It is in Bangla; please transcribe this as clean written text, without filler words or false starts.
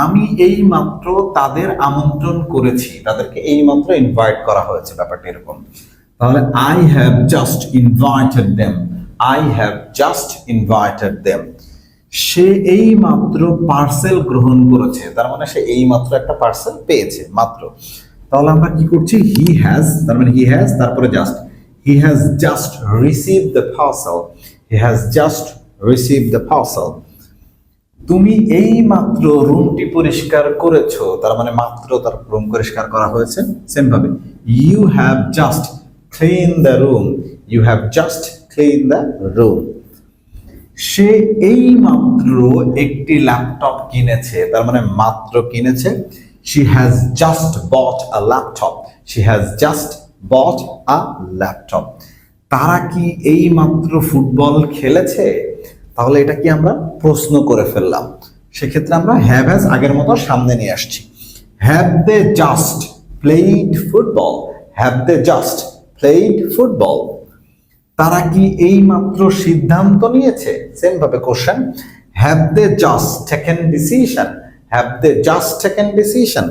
আমি এই মাত্র তাদের আমন্ত্রণ করেছি, তাদেরকে এই মাত্র ইনভাইট করা হয়েছে, ব্যাপারটা এরকম। তাহলে I have just invited them, I have just invited them. সে এই মাত্র পার্সেল গ্রহণ করেছে, তার মানে সে এই মাত্র একটা পার্সেল পেয়েছে মাত্র। তাহলে আমরা কি করছি, হি হ্যাজ, তার মানে হি হ্যাজ তারপরে just, he has just receive the parcel, he has just receive the parcel. তুমি এই মাত্র রুমটি পরিষ্কার করেছো, তার মানে মাত্র তার রুম পরিষ্কার করা হয়েছে। সেম ভাবে you have just clean the room, you have just clean the room. সে এই মাত্র একটি ল্যাপটপ কিনেছে, তার মানে মাত্র কিনেছে। she has just bought a laptop, she has just bought a laptop। তারা কি এই মাত্র ফুটবল খেলেছে? তাহলে এটা কি আমরা প্রশ্ন করে ফেললাম, সেক্ষেত্রে আমরা হ্যাভ হ্যাজ আগের মতো সামনে নিয়ে আসছি। Have they just played football, have they just played football. তারা কি এই মাত্র সিদ্ধান্ত নিয়েছে? সেম ভাবে question, have they just taken decision, have they just taken decision.